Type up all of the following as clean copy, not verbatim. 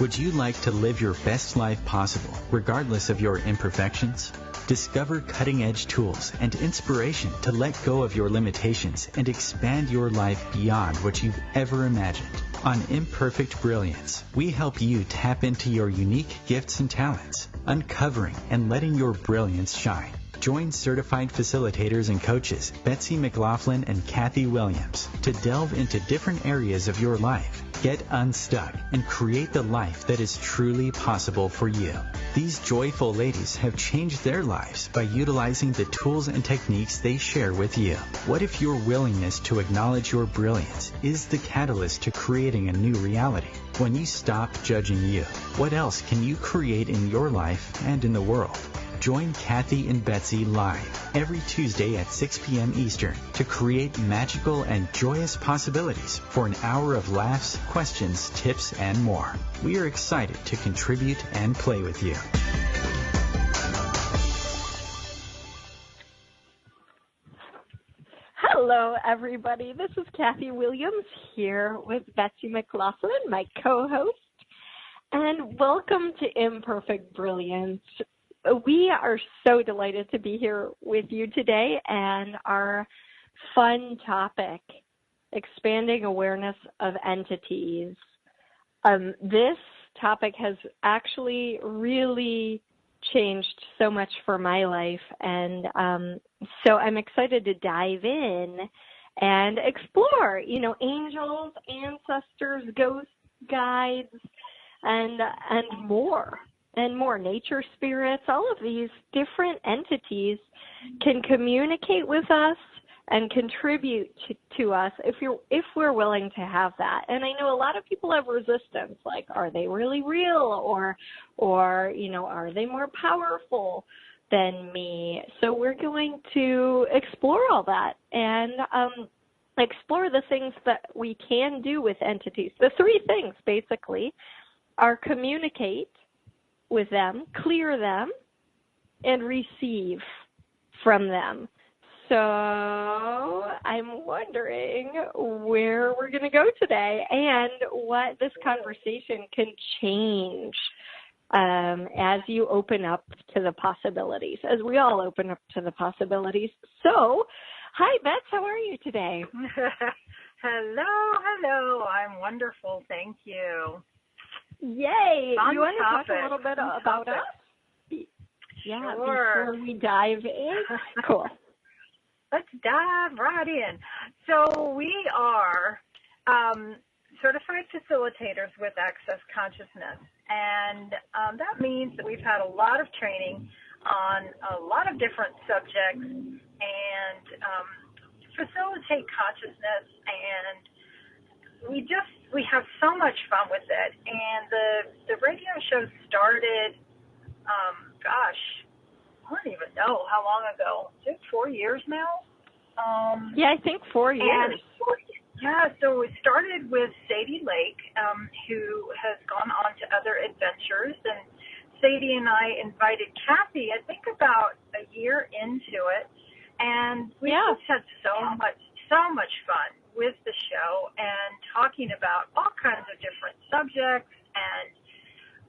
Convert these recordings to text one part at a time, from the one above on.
Would you like to live your best life possible, regardless of your imperfections? Discover cutting-edge tools and inspiration to let go of your limitations and expand your life beyond what you've ever imagined. On Imperfect Brilliance, we help you tap into your unique gifts and talents, uncovering and letting your brilliance shine. Join certified facilitators and coaches Betsy McLaughlin and Kathy Williams to delve into different areas of your life, get unstuck, and create the life that is truly possible for you. These joyful ladies have changed their lives by utilizing the tools and techniques they share with you. What if your willingness to acknowledge your brilliance is the catalyst to creating a new reality? When you stop judging you, what else can you create in your life and in the world? Join Kathy and Betsy live every Tuesday at 6 p.m. Eastern to create magical and joyous possibilities for an hour of laughs, questions, tips, and more. We are excited to contribute and play with you. Hello, everybody. This is Kathy Williams here with Betsy McLaughlin, my co-host, and welcome to Imperfect Brilliance. We are so delighted to be here with you today, and our fun topic, expanding awareness of entities. This topic has actually really changed so much for my life, and so I'm excited to dive in and explore, angels, ancestors, ghosts, guides, and more. And more nature spirits. All of these different entities can communicate with us and contribute to us if we're willing to have that. And I know a lot of people have resistance, like, are they really real, or are they more powerful than me? So we're going to explore all that and explore the things that we can do with entities. The three things basically are communicate with them, clear them, and receive from them. So I'm wondering where we're going to go today and what this conversation can change as you open up to the possibilities, as we all open up to the possibilities. So, hi, Beth, how are you today? Hello. I'm wonderful. Thank you. Yay! Fun you want to topic. talk a little bit about us? Yeah, sure. Before we dive in? Cool. Let's dive right in. So we are certified facilitators with Access Consciousness, and that means that we've had a lot of training on a lot of different subjects and facilitate consciousness, and we have so much fun with it. And the radio show started, I don't even know how long ago. Is it 4 years now? Yeah, I think 4 years. So it started with Sadie Lake, who has gone on to other adventures. And Sadie and I invited Kathy, I think about a year into it. And we just had so much fun with the show and talking about all kinds of different subjects. And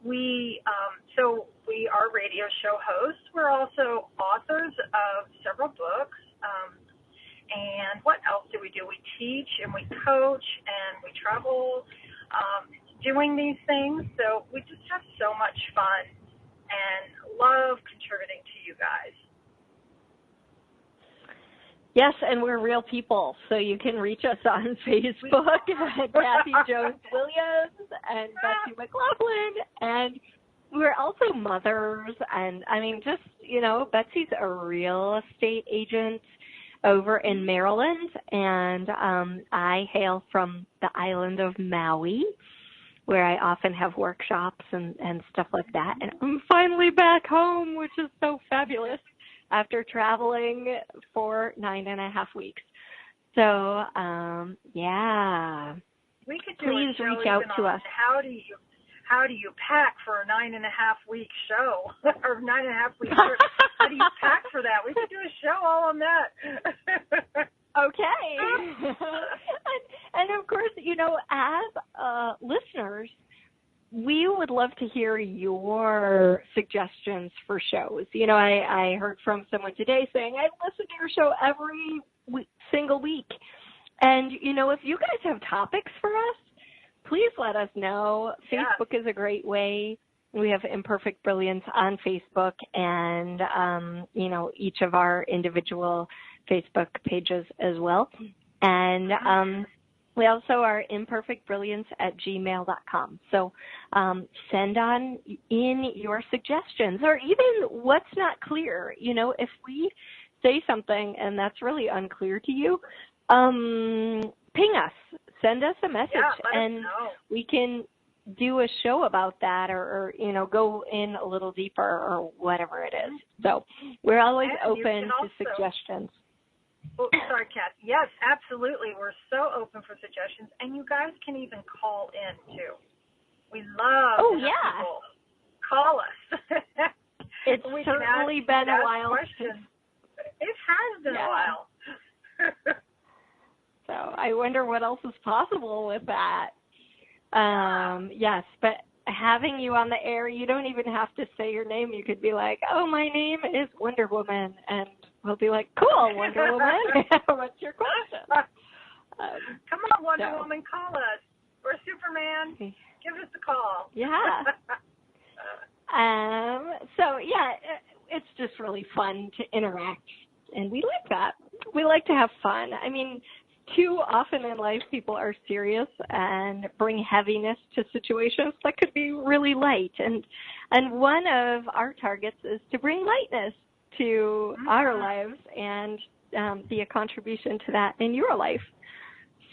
we are radio show hosts. We're also authors of several books. And what else do? We teach and we coach and we travel doing these things. So we just have so much fun and love contributing to you guys. Yes, and we're real people, so you can reach us on Facebook at Kathy Jones Williams and Betsy McLaughlin, and we're also mothers, and Betsy's a real estate agent over in Maryland, and I hail from the island of Maui, where I often have workshops and stuff like that, and I'm finally back home, which is so fabulous, after traveling for 9.5 weeks. So, we could do please reach out to us. How do you pack for a 9.5 week show or 9.5 week trip? How do you pack for that? We could do a show all on that. Okay. and of course, as listeners, we would love to hear your suggestions for shows. You know, I heard from someone today saying, I listen to your show every single week. And, you know, if you guys have topics for us, please let us know. Yeah. Facebook is a great way. We have Imperfect Brilliance on Facebook and, you know, each of our individual Facebook pages as well. And we also are imperfectbrilliance@gmail.com. So send on in your suggestions or even what's not clear. You know, if we say something and that's really unclear to you, ping us. Send us a message, and we can do a show about that or, you know, go in a little deeper or whatever it is. So we're always open to suggestions. Oh, sorry, Kat. Yes, absolutely. We're so open for suggestions, and you guys can even call in, too. We love people call us. It's certainly been a while. Questions. It has been a while. So I wonder what else is possible with that. Yes, but having you on the air, you don't even have to say your name. You could be like, oh, my name is Wonder Woman, and we'll be like, cool, Wonder Woman. What's your question? Come on, Wonder Woman, call us. Or Superman, give us a call. Yeah. It's just really fun to interact, and we like that. We like to have fun. I mean, too often in life, people are serious and bring heaviness to situations that could be really light. And one of our targets is to bring lightness to our lives and be a contribution to that in your life.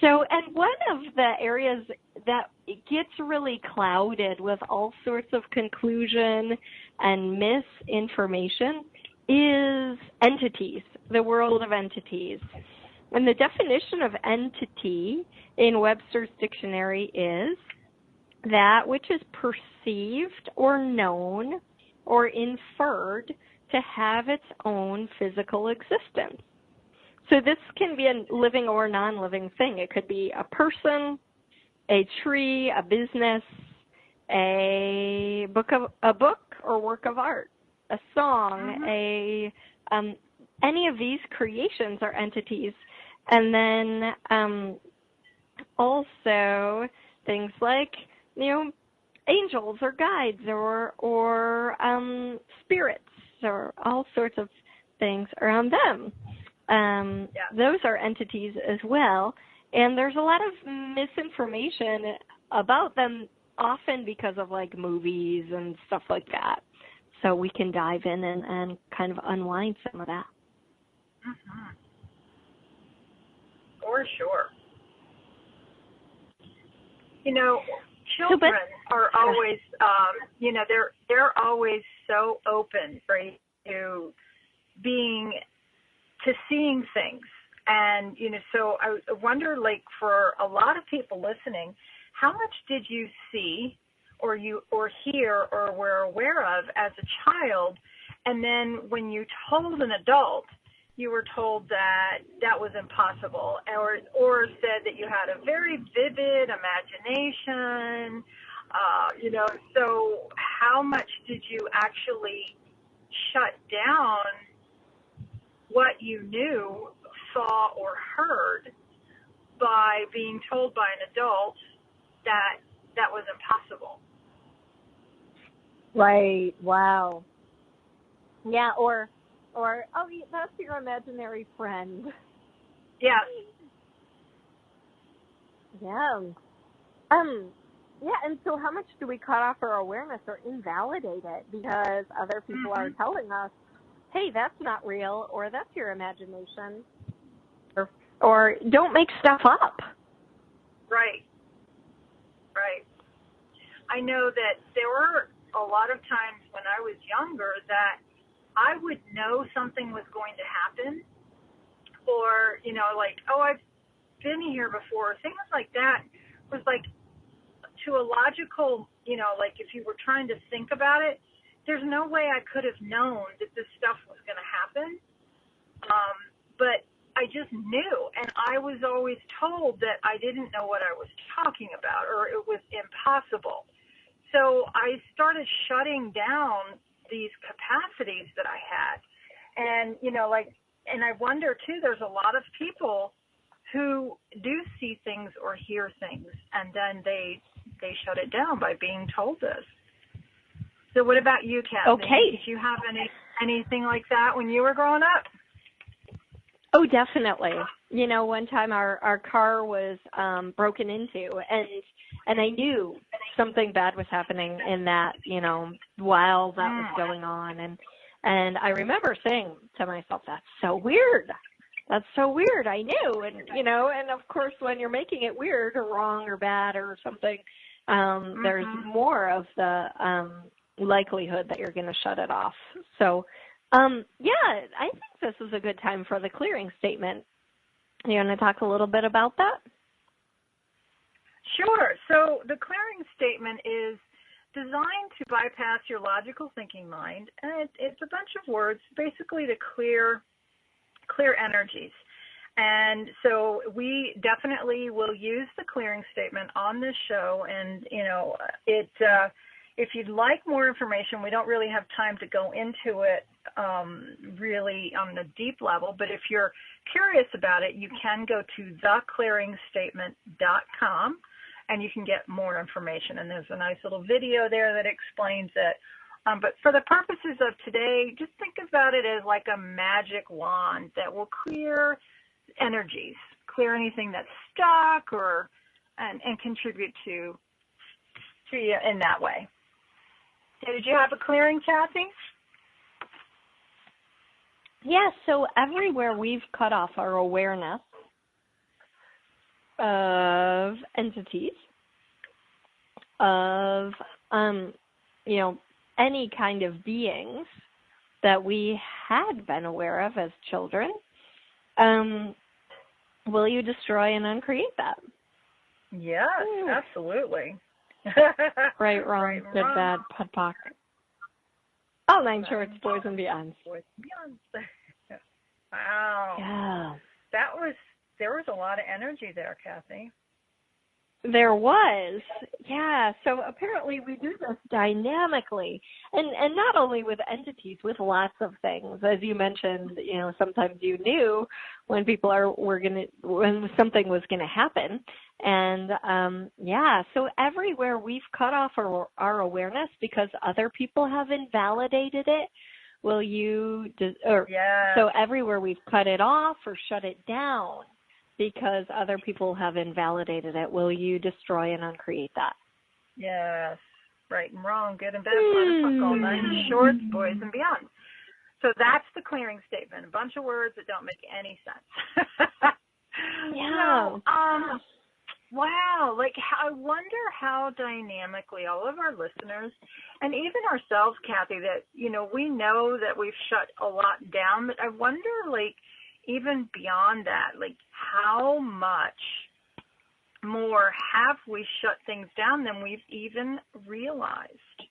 So, and one of the areas that gets really clouded with all sorts of conclusion and misinformation is entities, the world of entities. And the definition of entity in Webster's dictionary is that which is perceived or known or inferred to have its own physical existence. So this can be a living or non-living thing. It could be a person, a tree, a business, a book or work of art, a song, any of these creations are entities. And then also things like, you know, angels or guides or spirits or all sorts of things around them. Those are entities as well. And there's a lot of misinformation about them, often because of like movies and stuff like that. So we can dive in and kind of unwind some of that. Mm-hmm. For sure. You know, children are always, you know, they're always so open, right, to seeing things. And, you know, so I wonder, like, for a lot of people listening, how much did you see or hear or were aware of as a child, and then when you told an adult, you were told that was impossible, or said that you had a very vivid imagination, you know, so how much did you actually shut down what you knew, saw, or heard by being told by an adult that was impossible? Right. Wow. Yeah, or that's your imaginary friend. Yes. Yeah. Yeah, and so how much do we cut off our awareness or invalidate it because other people are telling us, hey, that's not real, or that's your imagination, or don't make stuff up. Right. Right. I know that there were a lot of times when I was younger that I would know something was going to happen, or, you know, like, oh, I've been here before. Things like that was like, to a logical, you know, like if you were trying to think about it, there's no way I could have known that this stuff was going to happen. But I just knew, and I was always told that I didn't know what I was talking about, or it was impossible. So I started shutting down these capacities that I had. And, and I wonder too, there's a lot of people who do see things or hear things, and then they shut it down by being told this. So what about you, Kathy? Okay. Did you have anything like that when you were growing up? Oh, definitely. One time our car was broken into, and I knew something bad was happening in that, while that was going on. And I remember saying to myself, that's so weird. That's so weird. I knew. And of course, when you're making it weird or wrong or bad or something, there's more of the likelihood that you're going to shut it off. So, I think this is a good time for the clearing statement. You want to talk a little bit about that? Sure. So the clearing statement is designed to bypass your logical thinking mind, and it's a bunch of words basically to clear energies. And so we definitely will use the clearing statement on this show, and if you'd like more information, we don't really have time to go into it really on the deep level, but if you're curious about it, you can go to theclearingstatement.com and you can get more information. And there's a nice little video there that explains it. But for the purposes of today, just think about it as like a magic wand that will clear energies, clear anything that's stuck and contribute to you in that way. So did you have a clearing, Kathy? Yeah, so everywhere we've cut off our awareness of entities, of, any kind of beings that we had been aware of as children, will you destroy and uncreate that? Yes, absolutely. Right, wrong, right, good, wrong. bad, POD, POC. All 9 shorts, boys and beyonds. Wow. Yeah. There was a lot of energy there, Kathy. There was. Yeah. So apparently we do this dynamically. And not only with entities, with lots of things. As you mentioned, sometimes you knew when when something was gonna happen. And so everywhere we've cut off our awareness because other people have invalidated it. Will you, so everywhere we've cut it off or shut it down because other people have invalidated it, will you destroy and uncreate that? Yes. Right and wrong, good and bad, all 9 shorts, boys and beyond. So that's the clearing statement. A bunch of words that don't make any sense. Yeah. So, wow. I wonder how dynamically all of our listeners and even ourselves, Kathy, that, we know that we've shut a lot down, but I wonder, even beyond that, how much more have we shut things down than we've even realized?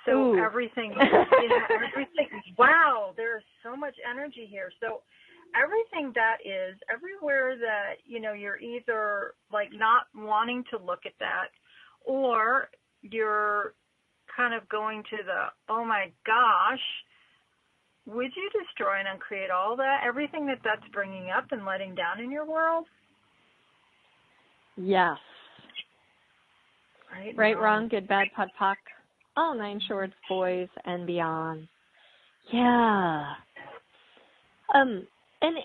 So everything, wow, there's so much energy here. So everything that is, everywhere that, you're either not wanting to look at that, or you're kind of going to the, oh my gosh, would you destroy and uncreate all that, everything that's bringing up and letting down in your world? Yes. Right, wrong, good, bad, POD, POC, all 9 shorts, boys and beyond. Yeah. And in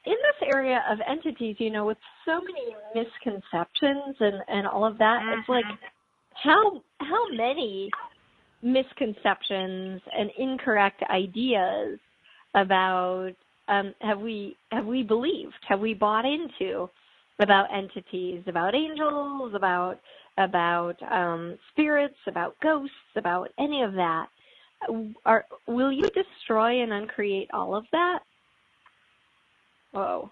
this area of entities, with so many misconceptions and all of that, it's how many misconceptions and incorrect ideas about have we believed, have we bought into about entities, about angels, about spirits, about ghosts, about any of that? Will you destroy and uncreate all of that? Whoa.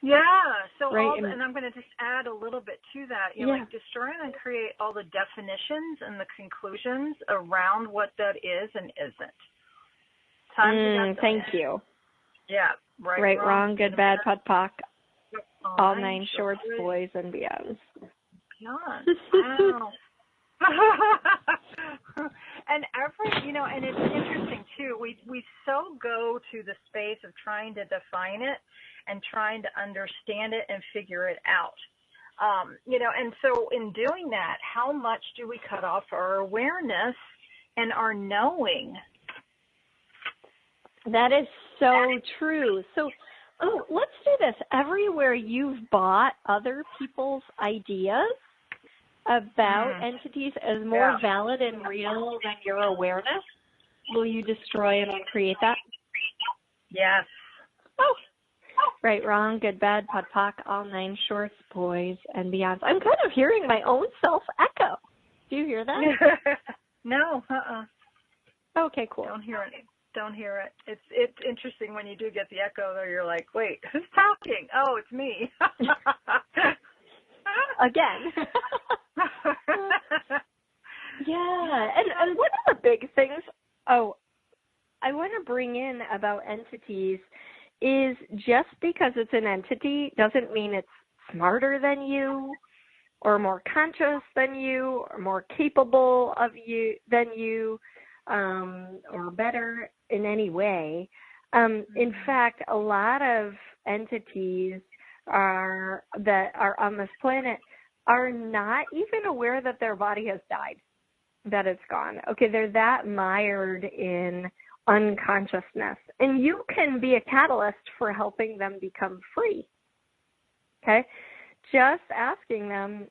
Yeah, so right. And I'm going to just add a little bit to that. Destroy and create all the definitions and the conclusions around what that is and isn't. Thank you. Yeah, right, wrong, good, bad, POD, POC, all 9 shorts, boys and beyonds. Wow. And and it's interesting too. We so go to the space of trying to define it and trying to understand it and figure it out. And so in doing that, how much do we cut off our awareness and our knowing? That is so true. So, let's do this. Everywhere you've bought other people's ideas about entities as more valid and real than your awareness, will you destroy and uncreate that? Yes. Oh. Right, wrong, good, bad, pod, poc, all nine shorts, boys, and beyond. I'm kind of hearing my own self echo. Do you hear that? No, Okay, cool. Don't hear it. It's interesting when you do get the echo there. You're like, wait, who's talking? Oh, it's me. Again. Yeah, and one of the big things, I want to bring in about entities is just because it's an entity doesn't mean it's smarter than you or more conscious than you or more capable of you than you or better in any way. In fact, a lot of entities that are on this planet are not even aware that their body has died, that it's gone. Okay, they're that mired in unconsciousness. And you can be a catalyst for helping them become free. Okay? Just asking them,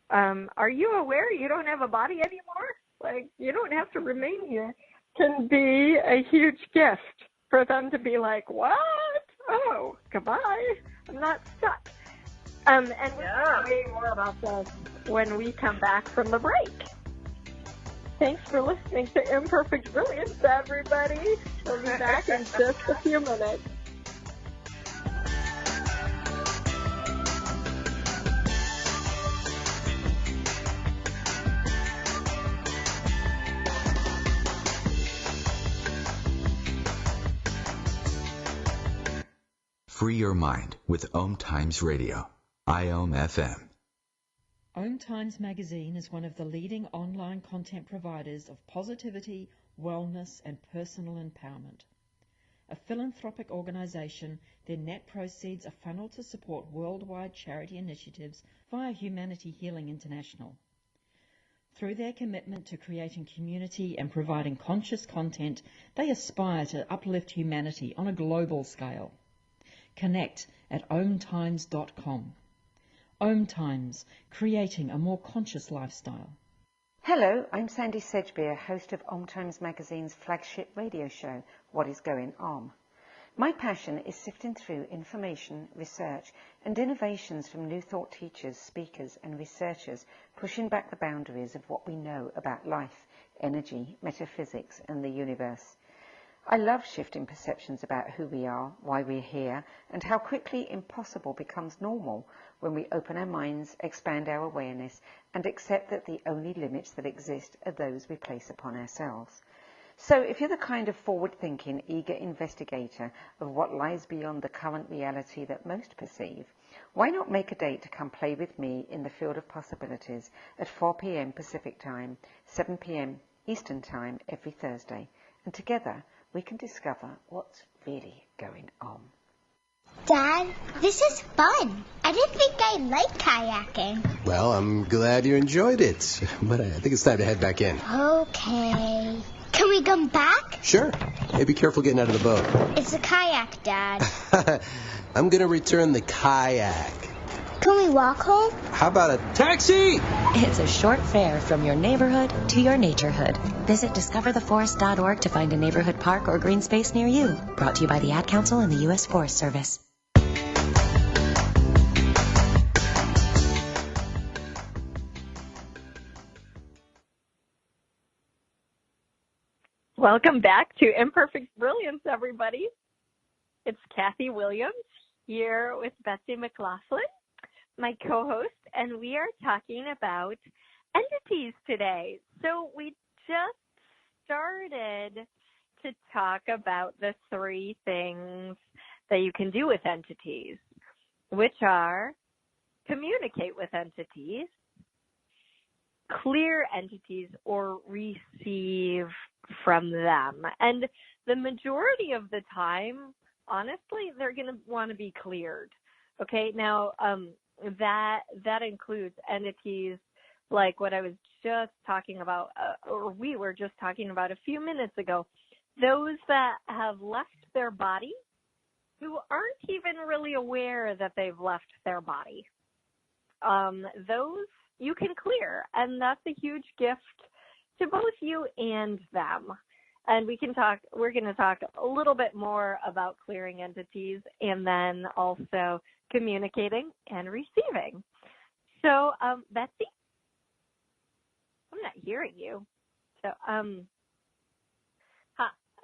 are you aware you don't have a body anymore? Like, you don't have to remain here, can be a huge gift for them to be like, what? Oh, goodbye. I'm not stuck. And we'll talk way more about this when we come back from the break. Thanks for listening to Imperfect Brilliance, everybody. We'll be back in just a few minutes. Free your mind with OMTimes Radio, IOM FM. OMTimes magazine is one of the leading online content providers of positivity, wellness, and personal empowerment. A philanthropic organization, their net proceeds are funneled to support worldwide charity initiatives via Humanity Healing International. Through their commitment to creating community and providing conscious content, they aspire to uplift humanity on a global scale. Connect at omtimes.com. OMTimes, creating a more conscious lifestyle. Hello, I'm Sandy Sedgbeer, host of OMTimes magazine's flagship radio show, What is Going On? My passion is sifting through information, research and innovations from new thought teachers, speakers and researchers pushing back the boundaries of what we know about life, energy, metaphysics and the universe. I love shifting perceptions about who we are, why we're here, and how quickly impossible becomes normal when we open our minds, expand our awareness, and accept that the only limits that exist are those we place upon ourselves. So if you're the kind of forward-thinking, eager investigator of what lies beyond the current reality that most perceive, why not make a date to come play with me in the field of possibilities at 4 p.m. Pacific Time, 7 p.m. Eastern Time every Thursday, and together we can discover what's really going on. Dad, this is fun. I didn't think I'd like kayaking. Well, I'm glad you enjoyed it, but I think it's time to head back in. Okay. Can we come back? Sure. Hey, be careful getting out of the boat. It's a kayak, Dad. I'm going to return the kayak. Can we walk home? How about a taxi? It's a short fare from your neighborhood to your naturehood. Visit discovertheforest.org to find a neighborhood park or green space near you. Brought to you by the Ad Council and the U.S. Forest Service. Welcome back to Imperfect Brilliance, everybody. It's Kathy Williams here with Betsy McLaughlin, my co-host, and we are talking about entities today. So we just started to talk about the 3 things that you can do with entities, which are communicate with entities, clear entities or receive from them. And the majority of the time, honestly, they're going to want to be cleared. Okay, now that includes entities like what I was just talking about, or we were just talking about a few minutes ago, those that have left their body who aren't even really aware that they've left their body. Those you can clear, and that's a huge gift to both you and them. And we're going to talk a little bit more about clearing entities and then also communicating and receiving. So, Betsy, I'm not hearing you. So,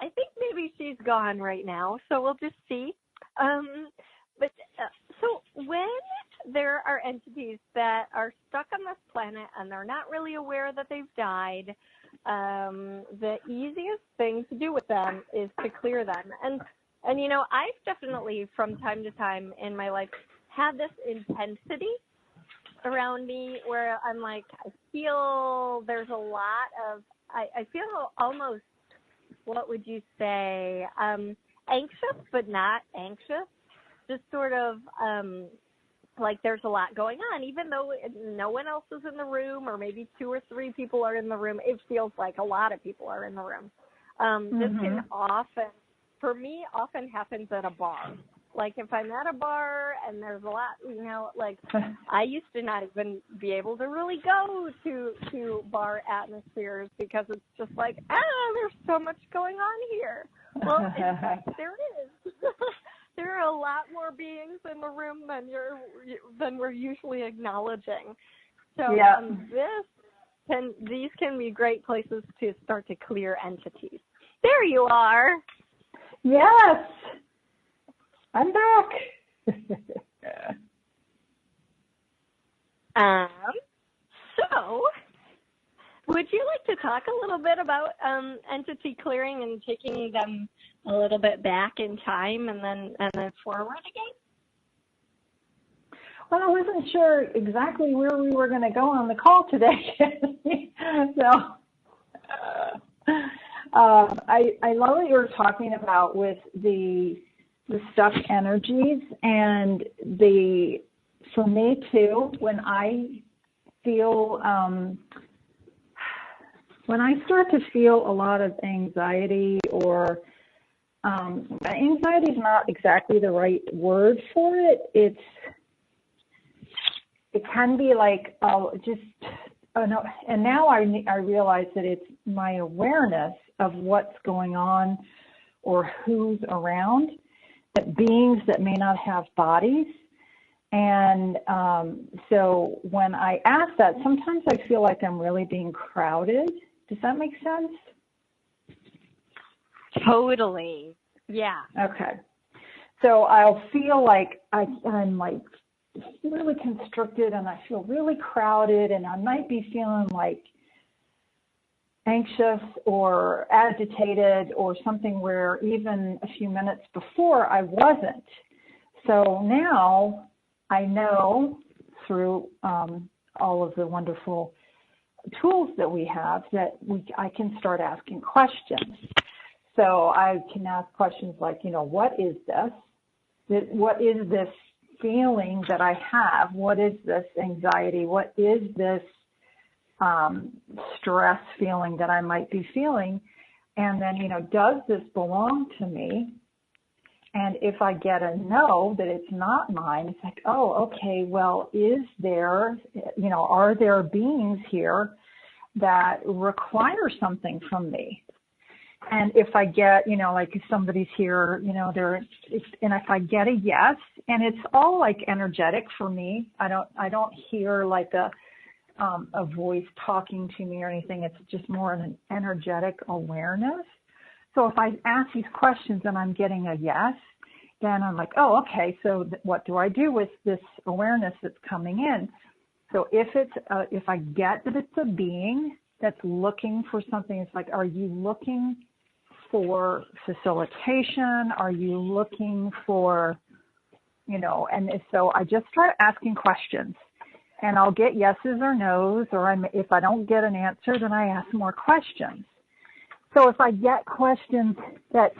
I think maybe she's gone right now, so we'll just see. So when there are entities that are stuck on this planet and they're not really aware that they've died, the easiest thing to do with them is to clear them. And you know, I've definitely from time to time in my life had this intensity around me where I'm like, I feel there's a lot of, I feel almost, what would you say, anxious but not anxious, just sort of like there's a lot going on, even though no one else is in the room, or maybe 2 or 3 people are in the room. It feels like a lot of people are in the room. This can often happens at a bar. Like if I'm at a bar and there's a lot, you know, like I used to not even be able to really go to bar atmospheres because it's just like, there's so much going on here. Well, in fact, there is. There are a lot more beings in the room than we're usually acknowledging. So yeah. These can be great places to start to clear entities. There you are. Yes, I'm back. So, would you like to talk a little bit about entity clearing and taking them a little bit back in time and then forward again? Well, I wasn't sure exactly where we were going to go on the call today. So I love what you were talking about with the stuck energies, and for me too, when I feel when I start to feel a lot of anxiety, or anxiety is not exactly the right word for it. It can be like, and now I realize that it's my awareness of what's going on or who's around, that beings that may not have bodies. And so when I ask that, sometimes I feel like I'm really being crowded. Does that make sense? Totally. Yeah. Okay. So I'll feel like I'm like really constricted, and I feel really crowded, and I might be feeling like anxious or agitated or something where even a few minutes before I wasn't. So now I know through all of the wonderful tools that we have that I can start asking questions. So I can ask questions like, what is this? What is this feeling that I have? What is this anxiety? What is this stress feeling that I might be feeling? And then, does this belong to me? And if I get a no, that it's not mine, it's like, oh, okay, well, is there, are there beings here that require something from me? And if I get, like if somebody's here, and if I get a yes, and it's all like energetic for me, I don't hear like a voice talking to me or anything. It's just more of an energetic awareness. So if I ask these questions and I'm getting a yes, then I'm like, oh, okay, so what do I do with this awareness that's coming in? So if I get that it's a being that's looking for something, it's like, are you looking for facilitation? Are you looking for, and so I just start asking questions. and I'll get yeses or nos, or if I don't get an answer, then I ask more questions. So if I get questions that,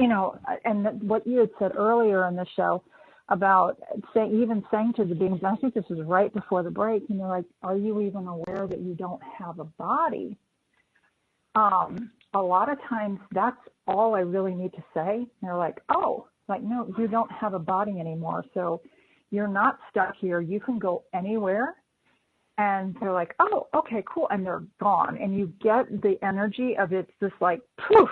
and what you had said earlier in the show about saying to the beings, I think this was right before the break, like, are you even aware that you don't have a body? A lot of times that's all I really need to say. And they're like, oh, like, no, you don't have a body anymore. So you're not stuck here. You can go anywhere. And they're like, oh, okay, cool. And they're gone. And you get the energy of it's just like, poof.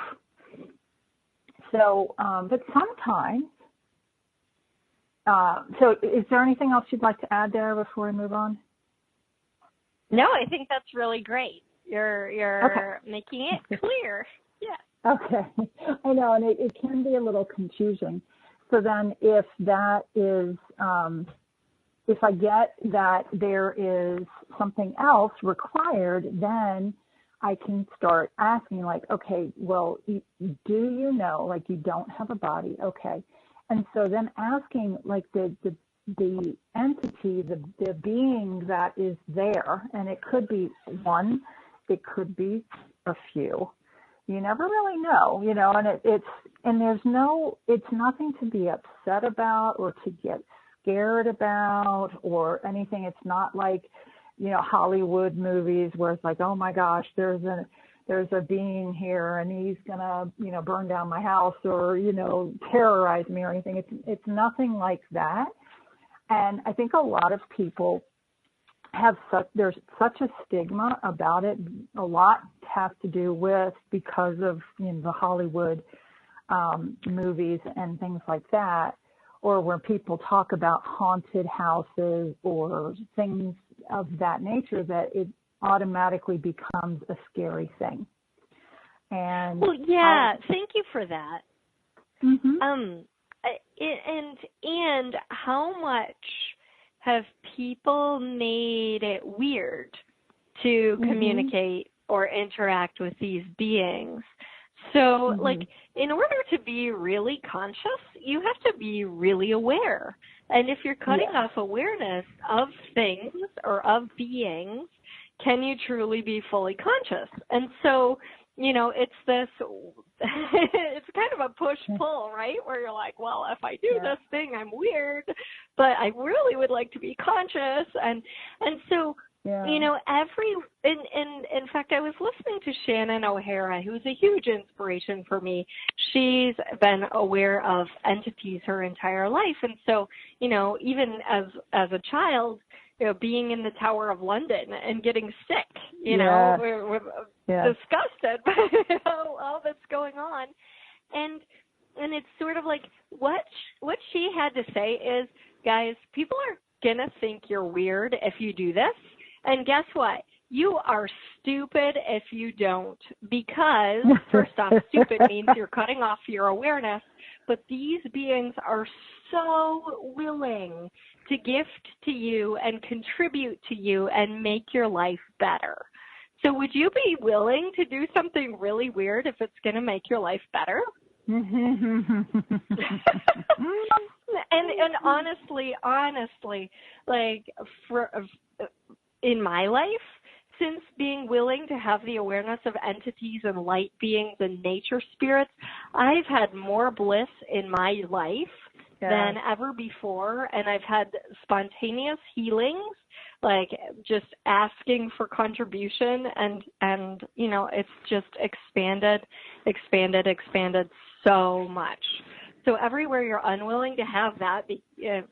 So, but sometimes, so is there anything else you'd like to add there before we move on? No, I think that's really great. You're okay. making it clear. Yeah. Okay. I know, and it can be a little confusing. So then if that is, if I get that there is something else required, then I can start asking, like, okay, well, do you know, like, you don't have a body? Okay. And so then asking, like, the entity, the being that is there, and it could be one, it could be a few. You never really know, and it's nothing to be upset about or to get scared about or anything. It's not like, Hollywood movies where it's like, oh my gosh, there's a being here and he's gonna, burn down my house or, terrorize me or anything. It's nothing like that. And I think a lot of people there's such a stigma about it. A lot has to do with because of the Hollywood movies and things like that, or where people talk about haunted houses or things of that nature, that it automatically becomes a scary thing. And well, yeah, thank you for that. Mm-hmm. And how much have people made it weird to communicate or interact with these beings? So, like, in order to be really conscious, you have to be really aware. And if you're cutting off awareness of things or of beings, can you truly be fully conscious? And so, it's this, it's kind of a push-pull, right? Where you're like, well, if I do this thing, I'm weird, but I really would like to be conscious. And so, in fact, I was listening to Shannon O'Hara, who's a huge inspiration for me. She's been aware of entities her entire life. And so, even as a child, being in the Tower of London and getting sick, we're disgusted by all that's going on. And it's sort of like what she had to say is, guys, people are going to think you're weird if you do this. And guess what? You are stupid if you don't, because first off, stupid means you're cutting off your awareness, but these beings are so willing to gift to you and contribute to you and make your life better. So would you be willing to do something really weird if it's going to make your life better? and honestly, like, in my life, since being willing to have the awareness of entities and light beings and nature spirits, I've had more bliss in my life than ever before, and I've had spontaneous healings, like just asking for contribution, and it's just expanded so much. So everywhere you're unwilling to have that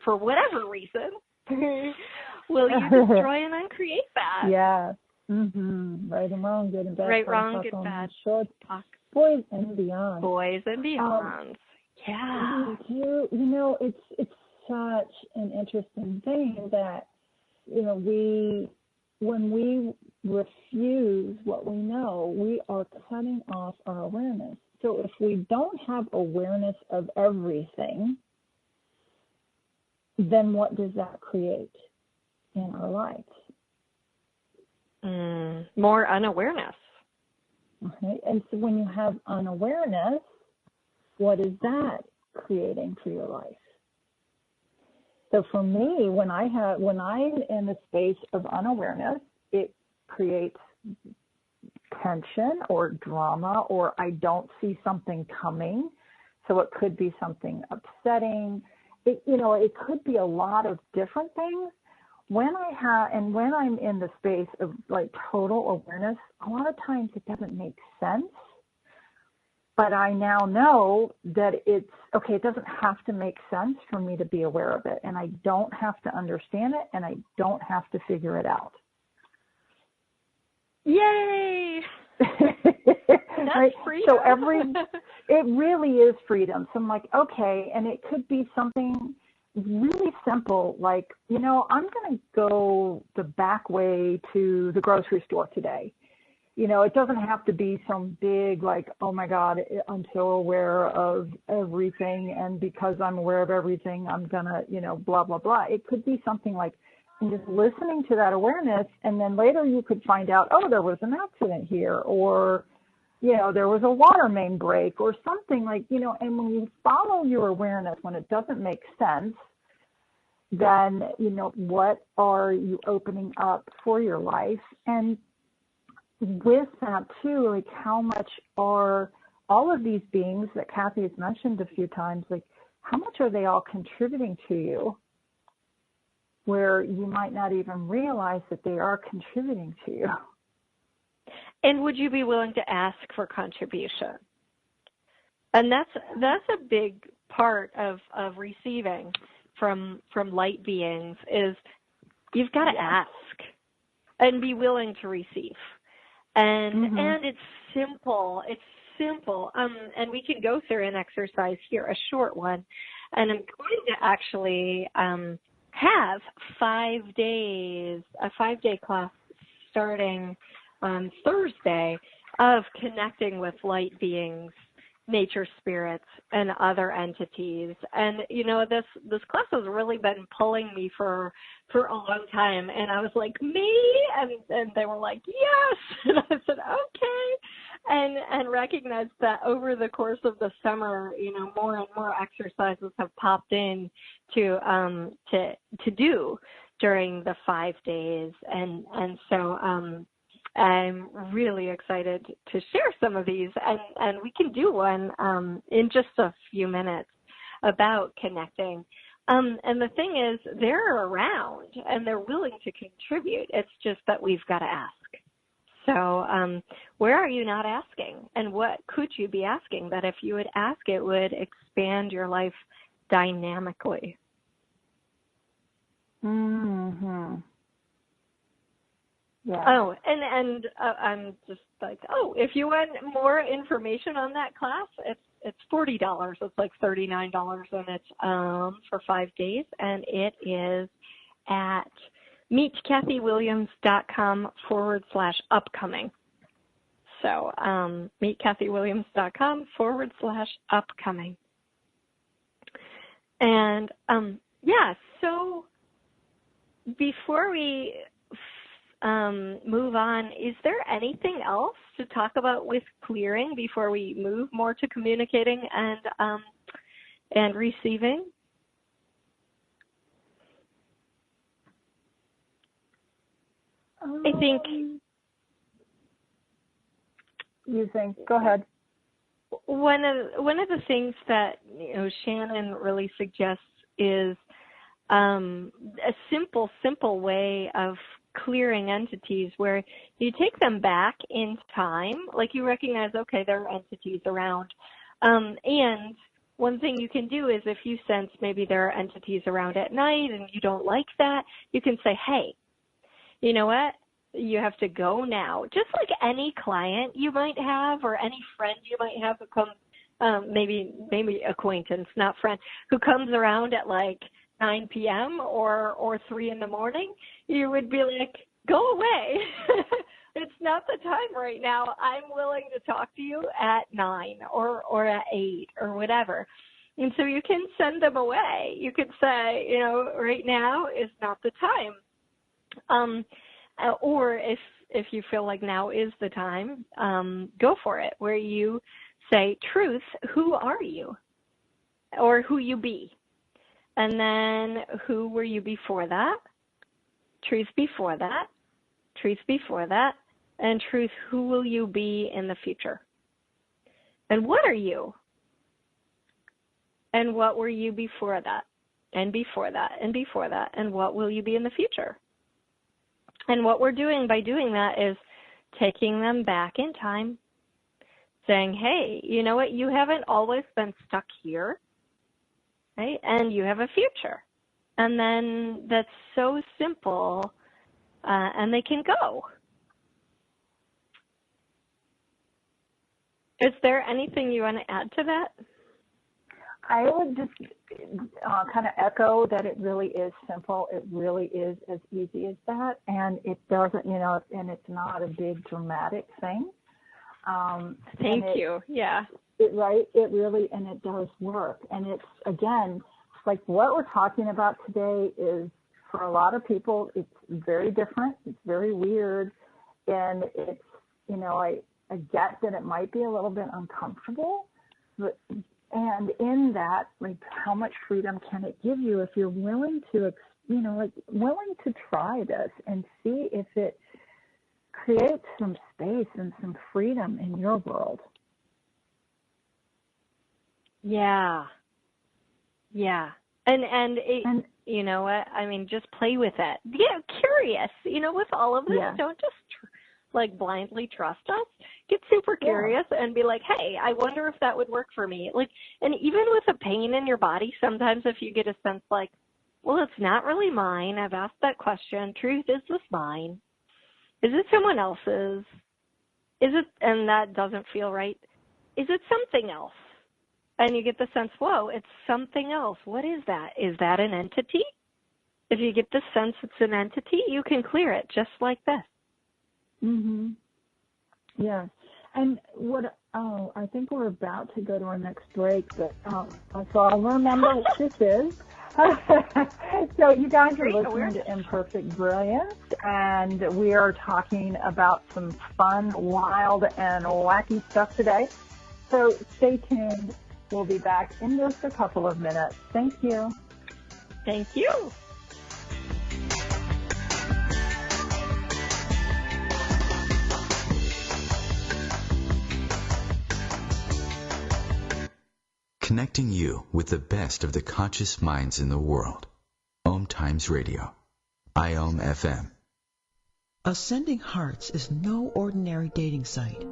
for whatever reason, will you destroy and uncreate that? Yeah. Right and wrong, good and bad. Right, wrong, good, bad. Short talk. Boys and beyond. Boys and beyond. Yeah. It's such an interesting thing that, when we refuse what we know, we are cutting off our awareness. So if we don't have awareness of everything, then what does that create in our lives? More unawareness. Okay. And so when you have unawareness, what is that creating for your life? So for me, when I'm in the space of unawareness, it creates tension or drama, or I don't see something coming. So it could be something upsetting. It could be a lot of different things. When I'm in the space of like total awareness, a lot of times it doesn't make sense. But I now know that it doesn't have to make sense for me to be aware of it. And I don't have to understand it, and I don't have to figure it out. Yay! Right? Freedom. So it really is freedom. So I'm like, okay, and it could be something really simple, like, I'm going to go the back way to the grocery store today. It doesn't have to be some big, like, oh my God, I'm so aware of everything, and because I'm aware of everything, I'm going to, blah, blah, blah. It could be something like, I'm just listening to that awareness, and then later you could find out, oh, there was an accident here, or, there was a water main break or something like, and when you follow your awareness, when it doesn't make sense, then, what are you opening up for your life? And with that too, like, how much are all of these beings that Kathy has mentioned a few times, like, how much are they all contributing to you, where you might not even realize that they are contributing to you? And would you be willing to ask for contribution? And that's a big part of receiving from light beings, is you've got to ask and be willing to receive. And it's simple. It's simple. And we can go through an exercise here, a short one. And I'm going to actually have 5 days, a 5-day class starting on Thursday, of connecting with light beings, nature spirits, and other entities. And this class has really been pulling me for a long time, and I was like, me? And they were like, yes. And I said, okay. And recognized that over the course of the summer, more and more exercises have popped in to do during the 5 days. And so I'm really excited to share some of these, and we can do one in just a few minutes about connecting. And the thing is, they're around and they're willing to contribute. It's just that we've got to ask. So where are you not asking? And what could you be asking that if you would ask, it would expand your life dynamically? Mm-hmm. Yeah. Oh, and I'm just like, if you want more information on that class, it's $40. It's like $39, and it's for 5 days, and it is at meetkathywilliams.com/upcoming. So meetkathywilliams.com/upcoming. And so before we move on, is there anything else to talk about with clearing before we move more to communicating and receiving? I think. You think? Go ahead. One of the things that Shannon really suggests is a simple way of clearing entities where you take them back in time, like you recognize, okay, there are entities around. And one thing you can do is if you sense maybe there are entities around at night and you don't like that, you can say, hey, you know what? You have to go now. Just like any client you might have or any friend you might have who comes, maybe acquaintance, not friend, who comes around at like 9 p.m. or 3 in the morning, you would be like, go away. It's not the time right now. I'm willing to talk to you at 9 or at 8 or whatever. And so you can send them away. You could say, right now is not the time. Or if you feel like now is the time, go for it, where you say, truth, who are you? Or who you be? And then who were you before that? Truth before that. Truth before that. And truth, who will you be in the future? And what are you? And what were you before that? And before that, and before that, and what will you be in the future? And what we're doing by doing that is taking them back in time, saying, hey, you know what, you haven't always been stuck here, right? And you have a future. And then that's so simple, and they can go. Is there anything you want to add to that? I would just kind of echo that it really is simple. It really is as easy as that. And it doesn't, and it's not a big dramatic thing. Thank you. Yeah. It really, and it does work. And it's, again, like what we're talking about today is, for a lot of people, it's very different. It's very weird. And it's, I get that it might be a little bit uncomfortable, and in that, like, how much freedom can it give you if you're willing to, willing to try this and see if it creates some space and some freedom in your world. Yeah. Yeah. And you know what? I mean, just play with it. Get curious, with all of this. Yeah. Don't just blindly trust us. Get super curious and be like, hey, I wonder if that would work for me. And even with a pain in your body, sometimes if you get a sense like, well, it's not really mine. I've asked that question. Truth, is this mine? Is it someone else's? Is it, and that doesn't feel right. Is it something else? And you get the sense, whoa, it's something else. What is that? Is that an entity? If you get the sense it's an entity, you can clear it just like this. Mhm. Yeah. And I think we're about to go to our next break, but so I'll remember what this is. So you guys are listening to Imperfect Brilliance, and we are talking about some fun, wild, and wacky stuff today. So stay tuned. We'll be back in just a couple of minutes. Thank you. Thank you. Connecting you with the best of the conscious minds in the world. OMTimes Radio. IOM FM. Ascending Hearts is no ordinary dating site,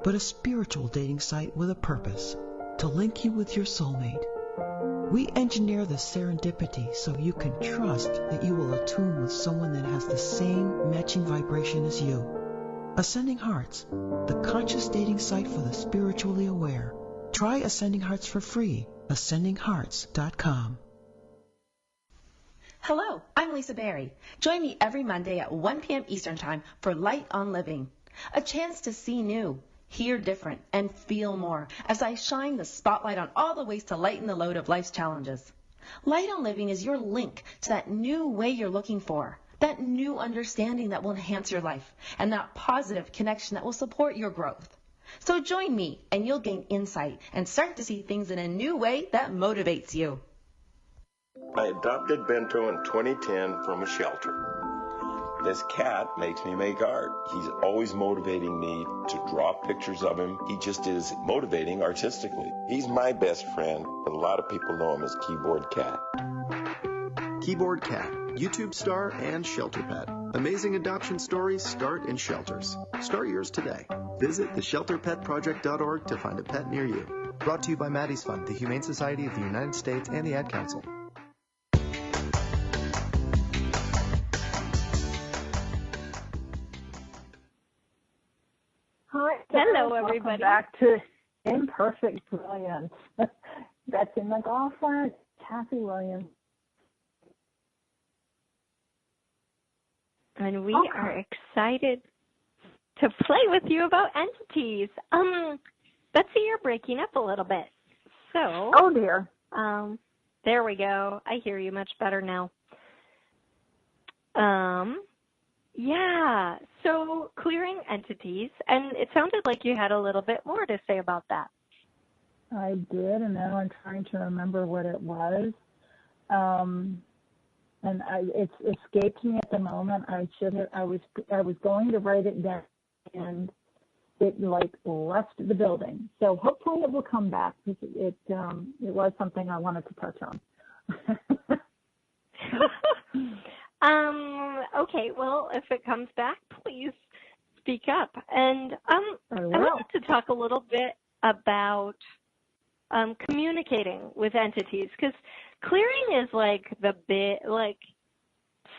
but a spiritual dating site with a purpose, to link you with your soulmate. We engineer the serendipity so you can trust that you will attune with someone that has the same matching vibration as you. Ascending Hearts, the conscious dating site for the spiritually aware. Try Ascending Hearts for free. AscendingHearts.com. Hello, I'm Lisa Berry. Join me every Monday at 1 p.m. Eastern Time for Light on Living. A chance to see new, hear different, and feel more as I shine the spotlight on all the ways to lighten the load of life's challenges. Light on Living is your link to that new way you're looking for, that new understanding that will enhance your life, and that positive connection that will support your growth. So join me, and you'll gain insight and start to see things in a new way that motivates you. I adopted Bento in 2010 from a shelter. This cat makes me make art. He's always motivating me to draw pictures of him. He just is motivating artistically. He's my best friend, but a lot of people know him as Keyboard Cat. Keyboard Cat, YouTube star and shelter pet. Amazing adoption stories start in shelters. Start yours today. Visit theshelterpetproject.org to find a pet near you. Brought to you by Maddie's Fund, the Humane Society of the United States, and the Ad Council. Hi. Hello, everybody. Welcome back to Imperfect Brilliance. Betsy McLaughlin, Kathy Williams. And we are excited to play with you about entities. Betsy, you're breaking up a little bit. So. Oh, dear. There we go. I hear you much better now. Yeah. So clearing entities, and it sounded like you had a little bit more to say about that. I did, and now I'm trying to remember what it was. and it's escaped me at the moment. I was going to write it down, and it like left the building. So hopefully it will come back, because it was something I wanted to touch on. Okay, well, if it comes back, please speak up. And I wanted to talk a little bit about communicating with entities, because clearing is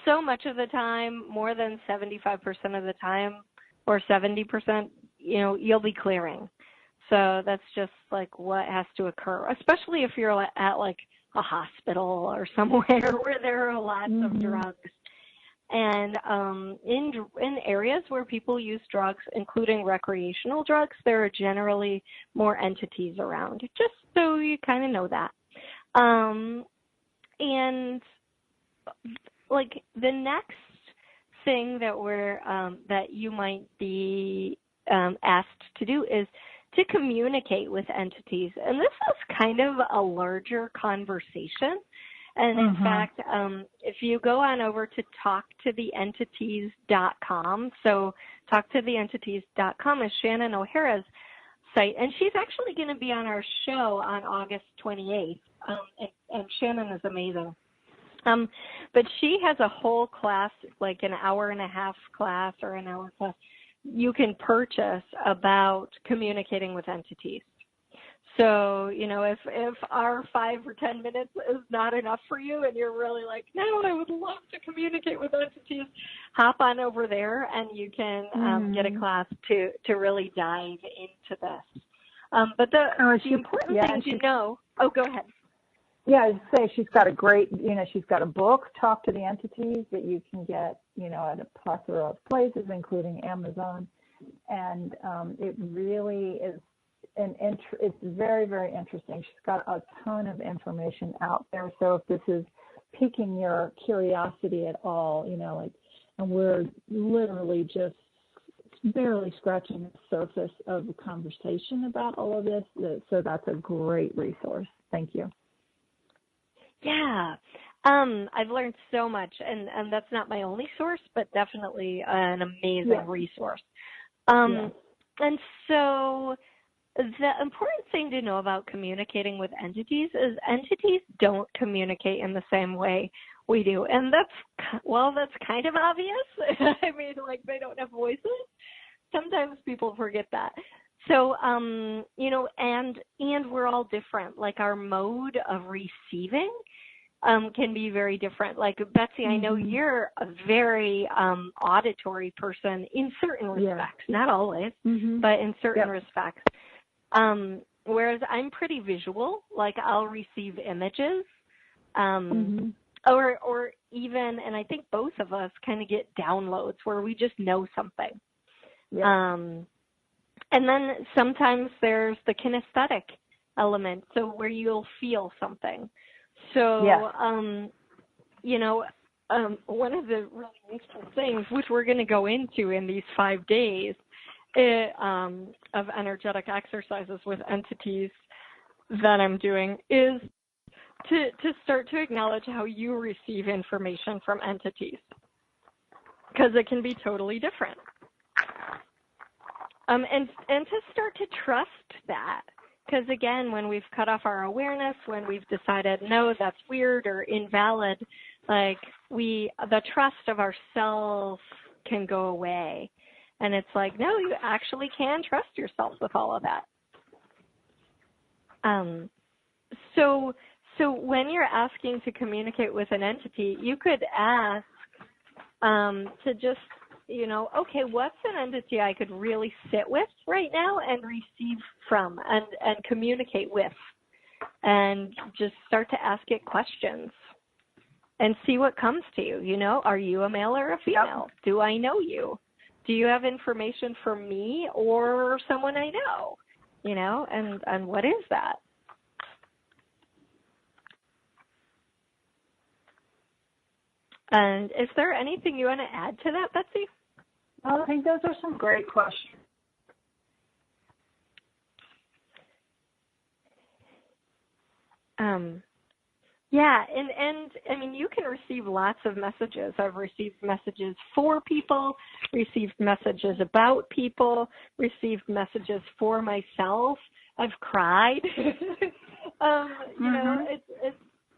so much of the time, more than 75% of the time, or 70%, you'll be clearing. So that's just like what has to occur, especially if you're at like a hospital or somewhere where there are lots of drugs. And in areas where people use drugs, including recreational drugs, there are generally more entities around, just so you kind of know that. And like the next thing that you might be asked to do is to communicate with entities. And this is kind of a larger conversation. And in fact, if you go on over to talktotheentities.com, so talktotheentities.com is Shannon O'Hara's site, and she's actually going to be on our show on August 28th, and Shannon is amazing. But she has a whole class, like an hour and a half class or an hour class, you can purchase about communicating with entities. So, if our 5 or 10 minutes is not enough for you and you're really like, no, I would love to communicate with entities, hop on over there and you can get a class to really dive into this. But the important thing to know, go ahead. Yeah, I'd say she's got she's got a book, Talk to the Entities, that you can get, at a plethora of places, including Amazon. And it really is it's very, very interesting. She's got a ton of information out there. So if this is piquing your curiosity at all, and we're literally just barely scratching the surface of the conversation about all of this, so that's a great resource. Thank you. Yeah. I've learned so much, and that's not my only source, but definitely an amazing resource. And so the important thing to know about communicating with entities is entities don't communicate in the same way we do. And that's kind of obvious. I mean, like, they don't have voices. Sometimes people forget that. So, and we're all different. Like, our mode of receiving can be very different. Like, Betsy, I know you're a very auditory person in certain respects, not always, but in certain respects. Whereas I'm pretty visual. Like, I'll receive images, or even, and I think both of us kind of get downloads where we just know something. And then sometimes there's the kinesthetic element, so where you'll feel something. So, one of the really useful things, which we're going to go into in these 5 days of energetic exercises with entities that I'm doing, is to start to acknowledge how you receive information from entities, because it can be totally different. And to start to trust that. Because, again, when we've cut off our awareness, when we've decided, no, that's weird or invalid, like, the trust of ourselves can go away. And it's like, no, you actually can trust yourself with all of that. So when you're asking to communicate with an entity, you could ask to just, okay, what's an entity I could really sit with right now and receive from and communicate with? And just start to ask it questions and see what comes to you. Are you a male or a female? Do I know you? Do you have information for me or someone I know? And what is that? And is there anything you want to add to that, Betsy? I think those are some great questions. Yeah, and I mean, you can receive lots of messages. I've received messages for people, received messages about people, received messages for myself. I've cried. You know, it's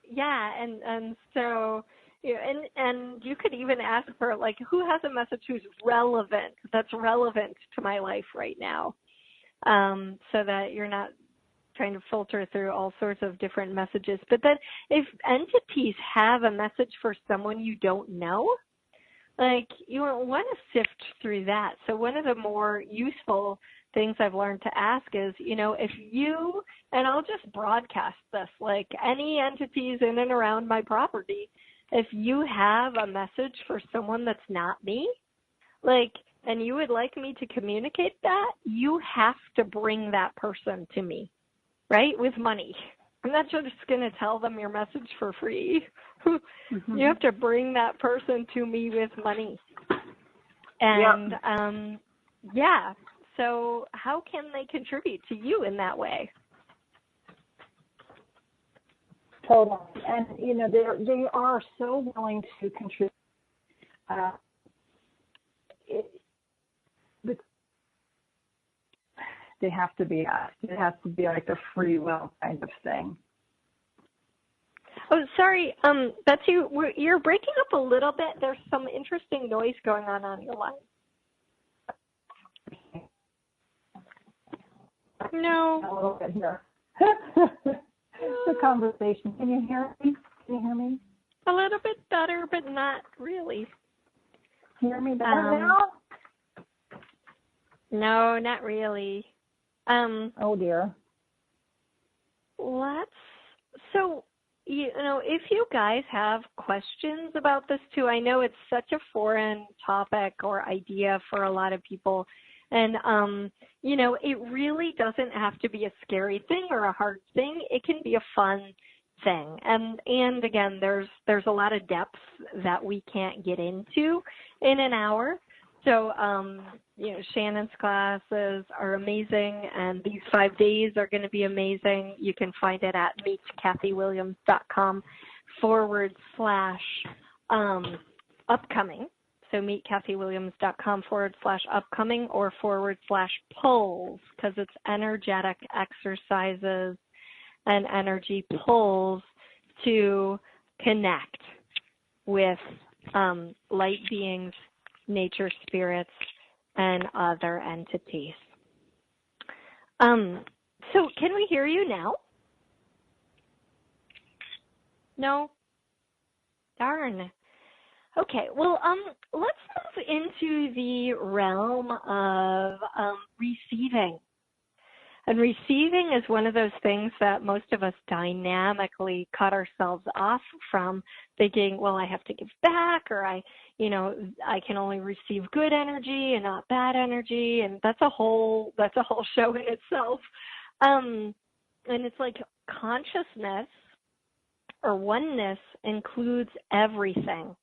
yeah, and so, you know, and you could even ask for, like, who has a message that's relevant to my life right now, so that you're not trying to filter through all sorts of different messages. But then if entities have a message for someone you don't know, like, you want to sift through that. So one of the more useful things I've learned to ask is, you know, if you, and I'll just broadcast this, like, any entities in and around my property, if you have a message for someone that's not me, like, and you would like me to communicate that, you have to bring that person to me. Right? With money. I'm not just going to tell them your message for free. You have to bring that person to me with money. And, yeah. So how can they contribute to you in that way? Totally. And, you know, they are so willing to contribute. They have to be asked. It has to be like a free will kind of thing. Oh, sorry, Betsy, you're breaking up a little bit. There's some interesting noise going on your line. No. A little bit here. The conversation. Can you hear me? Can you hear me? A little bit better, but not really. Hear me better now? No, not really. Oh dear. So, you know, if you guys have questions about this too, I know it's such a foreign topic or idea for a lot of people. And, you know, it really doesn't have to be a scary thing or a hard thing. It can be a fun thing. And again, there's a lot of depths that we can't get into in an hour. So, you know, Shannon's classes are amazing, and these 5 days are going to be amazing. You can find it at meetkathywilliams.com/upcoming. So meetkathywilliams.com/upcoming or /pulls, because it's energetic exercises and energy pulls to connect with light beings, nature spirits, and other entities. So can we hear you now? No? Darn. Okay, well, let's move into the realm of receiving. And receiving is one of those things that most of us dynamically cut ourselves off from, thinking, well, I have to give back, or I can only receive good energy and not bad energy, and that's a whole show in itself. And it's like consciousness or oneness includes everything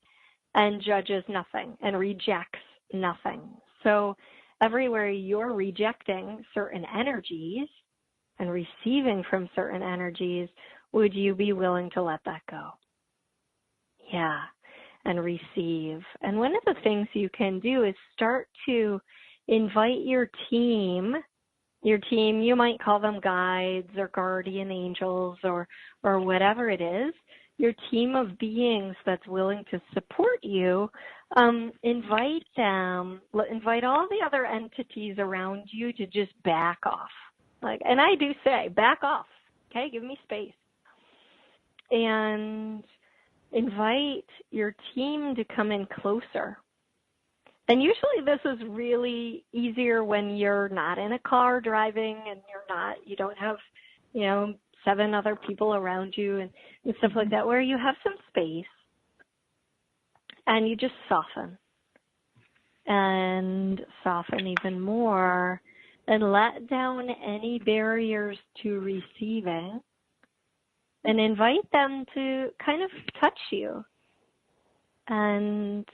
and judges nothing and rejects nothing. So everywhere you're rejecting certain energies and receiving from certain energies, would you be willing to let that go? Yeah, and receive. And one of the things you can do is start to invite your team, you might call them guides or guardian angels or whatever it is, your team of beings that's willing to support you, invite all the other entities around you to just back off. And I do say, back off, okay? Give me space. And invite your team to come in closer. And usually this is really easier when you're not in a car driving and you don't have, 7 other people around you and stuff like that, where you have some space and you just soften and soften even more and let down any barriers to receiving and invite them to kind of touch you and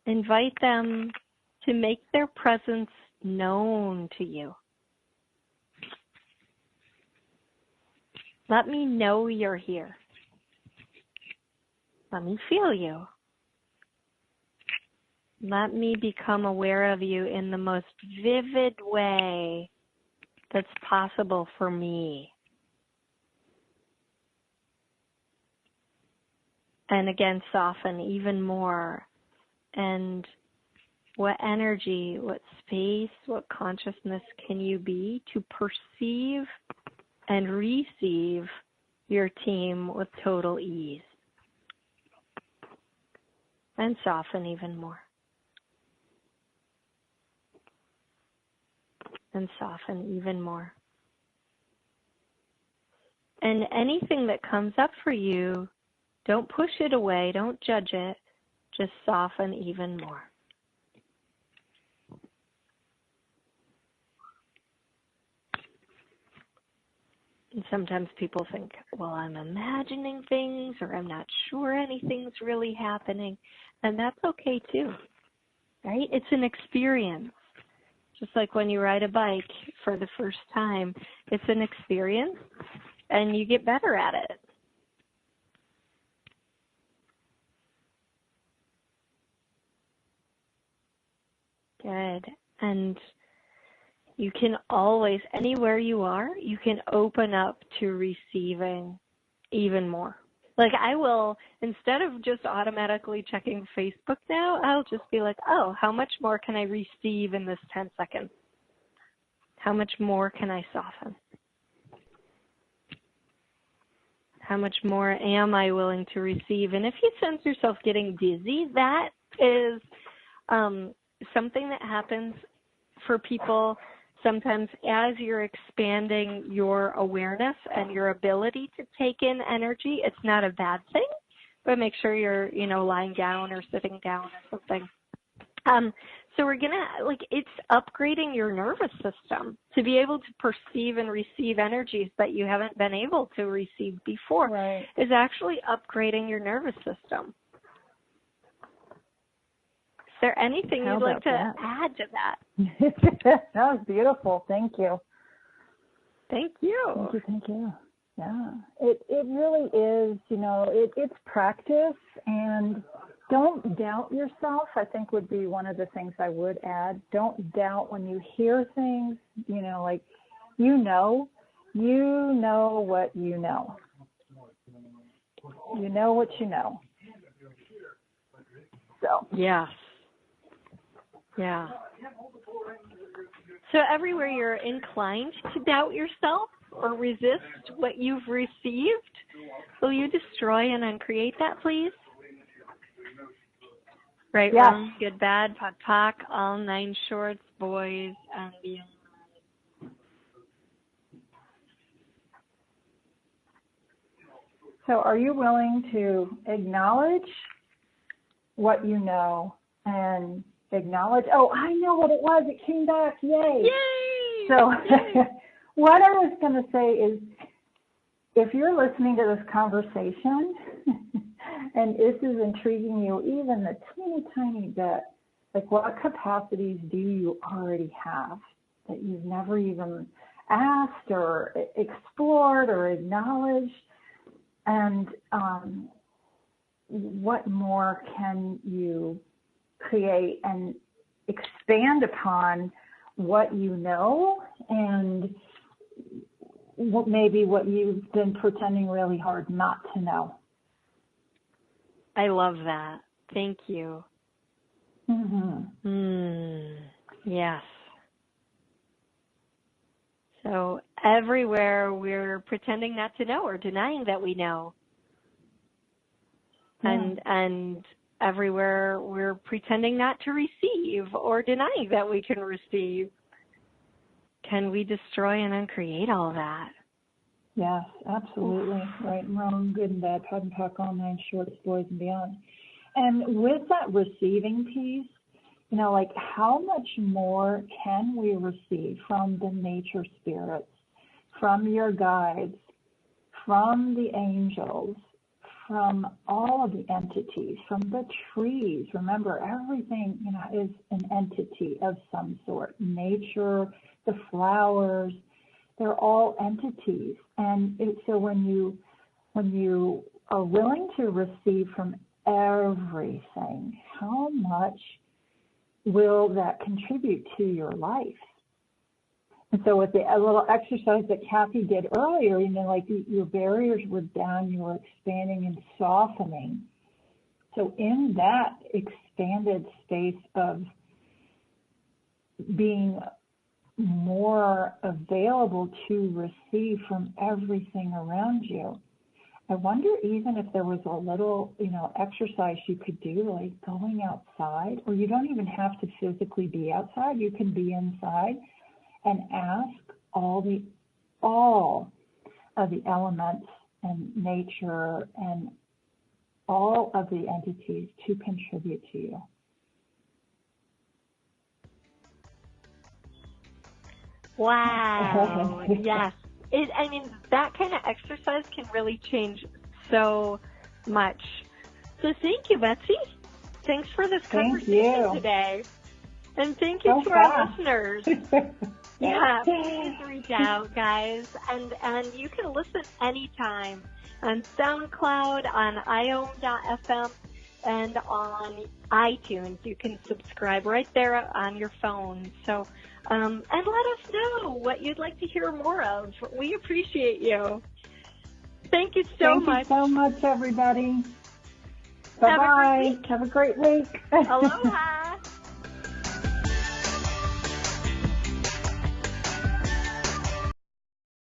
invite them to make their presence known to you. Let me know you're here. Let me feel you. Let me become aware of you in the most vivid way that's possible for me. And again, soften even more. And what energy, what space, what consciousness can you be to perceive and receive your team with total ease? And soften even more. And soften even more. And anything that comes up for you, don't push it away, don't judge it, just soften even more. And sometimes people think, well, I'm imagining things, or I'm not sure anything's really happening. And that's okay too, right? It's an experience. Just like when you ride a bike for the first time, it's an experience and you get better at it. Good. And you can always, anywhere you are, you can open up to receiving even more. Like I will, instead of just automatically checking Facebook now, I'll just be like, oh, how much more can I receive in this 10 seconds? How much more can I soften? How much more am I willing to receive? And if you sense yourself getting dizzy, that is something that happens for people sometimes as you're expanding your awareness and your ability to take in energy. It's not a bad thing, but make sure you're, lying down or sitting down or something. So we're it's upgrading your nervous system to be able to perceive and receive energies that you haven't been able to receive before. Right. Is actually upgrading your nervous system. Is there anything you'd like to add to that? That was beautiful. Thank you. Thank you. Thank you. Yeah. It really is, it's practice, and don't doubt yourself, I think would be one of the things I would add. Don't doubt when you hear things, you know what you know. You know what you know. So. Yes. Yeah. So everywhere you're inclined to doubt yourself or resist what you've received, will you destroy and uncreate that, please? Right, yes. Wrong, good, bad, POC, POC, all 9 shorts, boys, and beyond. So are you willing to acknowledge what you know and acknowledge, oh, I know what it was. It came back. Yay. Yay. So Yay. What I was going to say is, if you're listening to this conversation and this is intriguing you even the teeny tiny bit, like what capacities do you already have that you've never even asked or explored or acknowledged? And what more can you create and expand upon what you know and maybe what you've been pretending really hard not to know? I love that. Thank you. Mm-hmm. Yes. So everywhere we're pretending not to know or denying that we know. Yeah. And everywhere we're pretending not to receive or denying that we can receive. Can we destroy and uncreate all that? Yes, absolutely. Right and wrong, good and bad, POC and POC, all 9 shorts, boys and beyond. And with that receiving piece, how much more can we receive from the nature spirits, from your guides, from the angels, from all of the entities, from the trees? Remember, everything, is an entity of some sort. Nature, the flowers, they're all entities. And so when you are willing to receive from everything, how much will that contribute to your life? And so with a little exercise that Kathy did earlier, like your barriers were down, you were expanding and softening. So in that expanded space of being more available to receive from everything around you, I wonder even if there was a little, exercise you could do, like going outside, or you don't even have to physically be outside. You can be inside and ask all of the elements and nature and all of the entities to contribute to you. Wow. Yes. That kind of exercise can really change so much. So thank you, Betsy. Thanks for this conversation today. And thank you to our listeners. Yeah, please reach out, guys. And you can listen anytime on SoundCloud, on iom.fm, and on iTunes. You can subscribe right there on your phone. So, and let us know what you'd like to hear more of. We appreciate you. Thank you so much. Thank you so much, everybody. Bye-bye. Have a great week. Aloha.